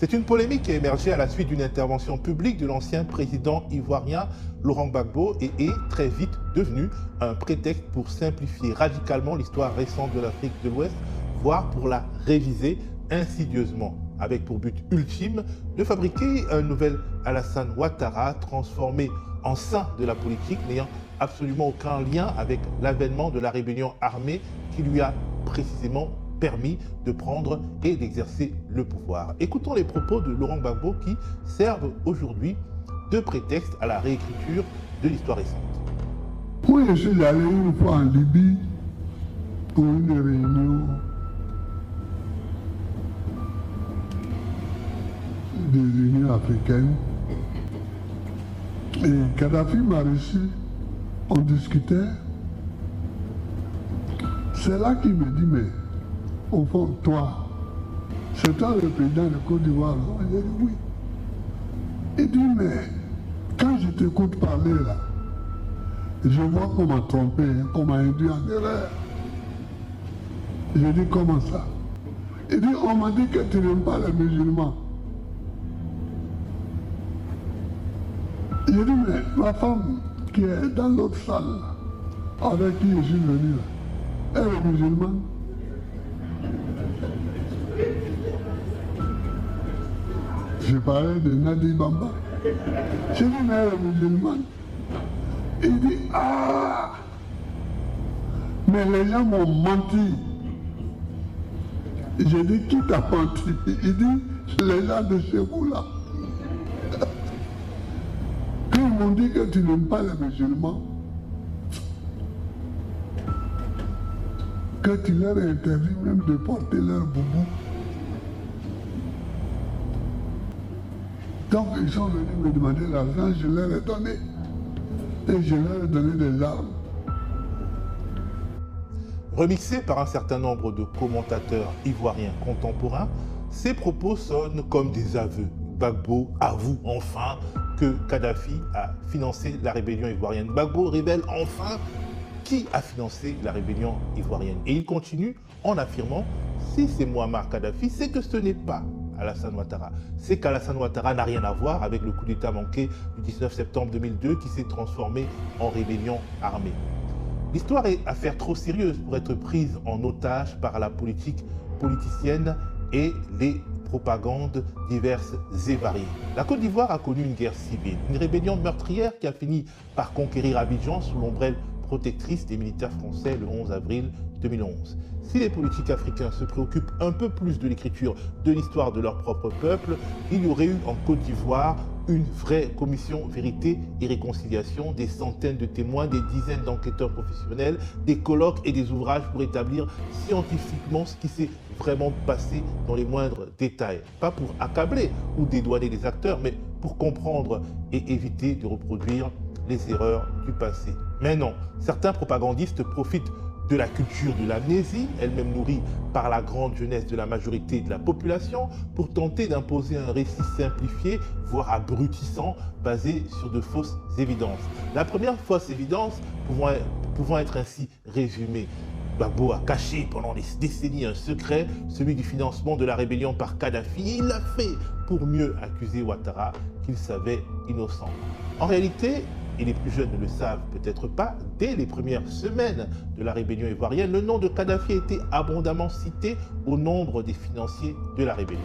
C'est une polémique qui a émergé à la suite d'une intervention publique de l'ancien président ivoirien Laurent Gbagbo et est très vite devenu un prétexte pour simplifier radicalement l'histoire récente de l'Afrique de l'Ouest, voire pour la réviser insidieusement, avec pour but ultime de fabriquer un nouvel Alassane Ouattara transformé en saint de la politique, n'ayant absolument aucun lien avec l'avènement de la rébellion armée qui lui a précisément permis de prendre et d'exercer le pouvoir. Écoutons les propos de Laurent Gbagbo qui servent aujourd'hui de prétexte à la réécriture de l'histoire récente. Moi, je suis allé une fois en Libye pour une réunion de l'Union africaine. Et Kadhafi m'a reçu, on discutait. C'est là qu'il me dit, mais au fond, toi, c'est toi le président de Côte d'Ivoire. J'ai dit oui. Il dit, mais quand je t'écoute parler là, je vois qu'on m'a trompé, qu'on m'a induit en erreur. Je dis, comment ça? Il dit, on m'a dit que tu n'aimes pas les musulmans. Je dis, mais ma femme qui est dans l'autre salle, avec qui je suis venu là, elle est musulmane. Je parlais de Nadi Bamba. J'ai dit, mais elle est musulmane. Il dit, ah, mais les gens m'ont menti. J'ai dit, qui t'a menti? Il dit, les gens de chez vous là. Quand ils m'ont dit que tu n'aimes pas les musulmans, que tu leur as interdit même de porter leur boubou. Donc ils sont venus me demander l'argent, je leur ai donné. Et je leur ai donné des armes. Remixés par un certain nombre de commentateurs ivoiriens contemporains, ces propos sonnent comme des aveux. Gbagbo avoue enfin que Kadhafi a financé la rébellion ivoirienne. Gbagbo révèle enfin qui a financé la rébellion ivoirienne. Et il continue en affirmant, si c'est Mouammar Kadhafi, c'est que ce n'est pas Alassane Ouattara. C'est qu'Alassane Ouattara n'a rien à voir avec le coup d'État manqué du 19 septembre 2002 qui s'est transformé en rébellion armée. L'histoire est affaire trop sérieuse pour être prise en otage par la politique politicienne et les propagandes diverses et variées. La Côte d'Ivoire a connu une guerre civile, une rébellion meurtrière qui a fini par conquérir Abidjan sous l'ombrelle protectrice des militaires français le 11 avril 2011. Si les politiques africains se préoccupent un peu plus de l'écriture de l'histoire de leur propre peuple, il y aurait eu en Côte d'Ivoire une vraie commission vérité et réconciliation, des centaines de témoins, des dizaines d'enquêteurs professionnels, des colloques et des ouvrages pour établir scientifiquement ce qui s'est vraiment passé dans les moindres détails. Pas pour accabler ou dédouaner les acteurs, mais pour comprendre et éviter de reproduire les erreurs du passé. Mais non, certains propagandistes profitent de la culture de l'amnésie, elle-même nourrie par la grande jeunesse de la majorité de la population, pour tenter d'imposer un récit simplifié, voire abrutissant, basé sur de fausses évidences. La première fausse évidence pouvant être ainsi résumée. Gbagbo a caché pendant des décennies un secret, celui du financement de la rébellion par Kadhafi. Il l'a fait pour mieux accuser Ouattara qu'il savait innocent. En réalité, et les plus jeunes ne le savent peut-être pas, dès les premières semaines de la rébellion ivoirienne, le nom de Kadhafi a été abondamment cité au nombre des financiers de la rébellion.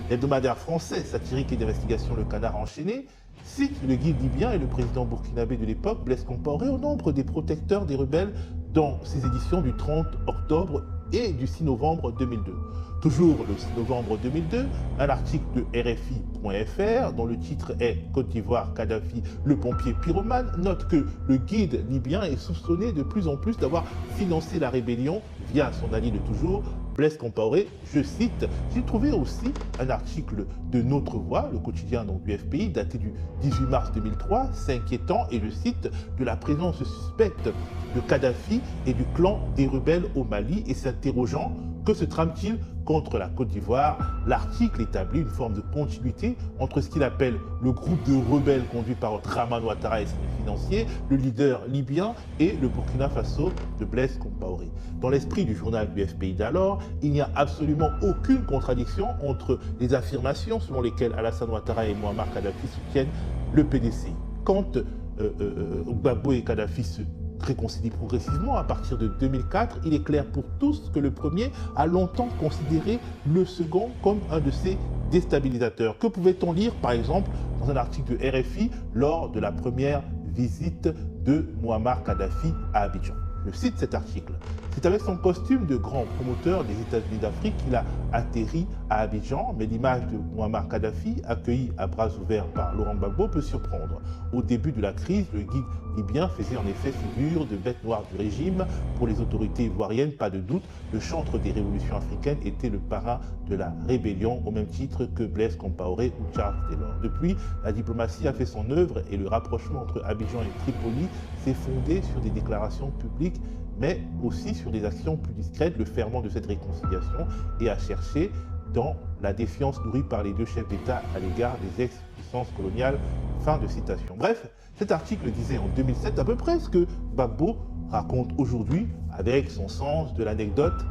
L'hebdomadaire français satirique et d'investigation Le Canard enchaîné cite le guide libyen et le président burkinabé de l'époque, Blaise Compaoré, au nombre des protecteurs des rebelles dans ses éditions du 30 octobre et du 6 novembre 2002. Toujours le 6 novembre 2002, un article de RFI.fr dont le titre est « Côte d'Ivoire, Kadhafi, le pompier pyromane » note que le guide libyen est soupçonné de plus en plus d'avoir financé la rébellion via son allié de toujours, Blaise Compaoré. Je cite, j'ai trouvé aussi un article de Notre Voix, le quotidien donc, du FPI, daté du 18 mars 2003, s'inquiétant, et je cite, de la présence suspecte de Kadhafi et du clan des rebelles au Mali et s'interrogeant Que se trame-t-il contre la Côte d'Ivoire? L'article établit une forme de continuité entre ce qu'il appelle le groupe de rebelles conduit par Dramane Ouattara et ses financiers, le leader libyen et le Burkina Faso de Blaise Compaoré. Dans l'esprit du journal du FPI d'alors, il n'y a absolument aucune contradiction entre les affirmations selon lesquelles Alassane Ouattara et Mouammar Kadhafi soutiennent le PDC. Quand Gbagbo et Kadhafi se réconcilient progressivement à partir de 2004, il est clair pour tous que le premier a longtemps considéré le second comme un de ses déstabilisateurs. Que pouvait-on lire par exemple dans un article de RFI lors de la première visite de Mouammar Kadhafi à Abidjan? Je cite cet article. C'est avec son costume de grand promoteur des États-Unis d'Afrique qu'il a atterri à Abidjan, mais l'image de Mouammar Kadhafi, accueilli à bras ouverts par Laurent Gbagbo, peut surprendre. Au début de la crise, le guide libyen faisait en effet figure de bête noire du régime. Pour les autorités ivoiriennes, pas de doute, le chantre des révolutions africaines était le parrain de la rébellion, au même titre que Blaise Compaoré ou Charles Taylor. Depuis, la diplomatie a fait son œuvre et le rapprochement entre Abidjan et Tripoli s'est fondé sur des déclarations publiques, mais aussi sur des actions plus discrètes. Le ferment de cette réconciliation et à chercher dans la défiance nourrie par les deux chefs d'État à l'égard des ex-puissances coloniales. Fin de citation. Bref, cet article disait en 2007 à peu près ce que Gbagbo raconte aujourd'hui avec son sens de l'anecdote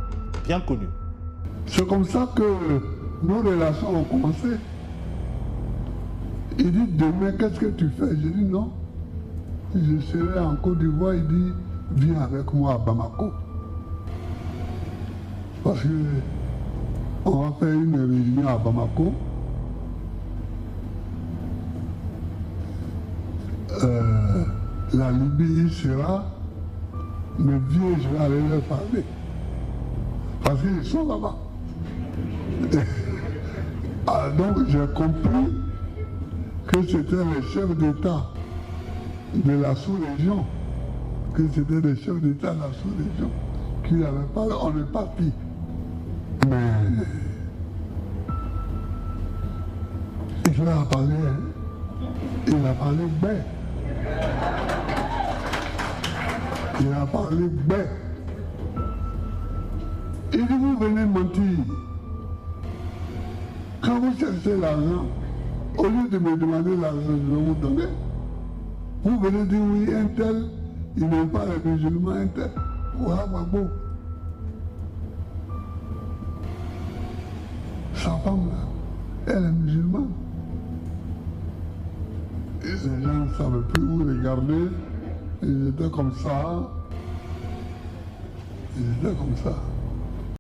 bien connue. C'est comme ça que nos relations ont commencé. Il dit demain, qu'est-ce que tu fais? J'ai dit non. Je serai en Côte d'Ivoire. Il dit viens avec moi à Bamako. Parce que on va faire une réunion à Bamako. La Libye sera, mais viens, je vais aller leur parler. Parce qu'ils sont là-bas. Donc j'ai compris que c'était les chefs d'État de la sous-région, que c'était les chefs d'État de la sous-région qui n'avaient pas, on est parti. Mais il a parlé, il a parlé bien. Il a parlé bien. Il dit, vous venez mentir. Quand vous cherchez l'argent, au lieu de me demander l'argent, je vais vous donner. Vous venez dire oui, un tel, il n'aime pas les musulmans, un tel. Voilà, Gbagbo. Sa femme, là, elle est musulmane. Et les gens ne savaient plus où regarder. Ils étaient comme ça. Ils étaient comme ça.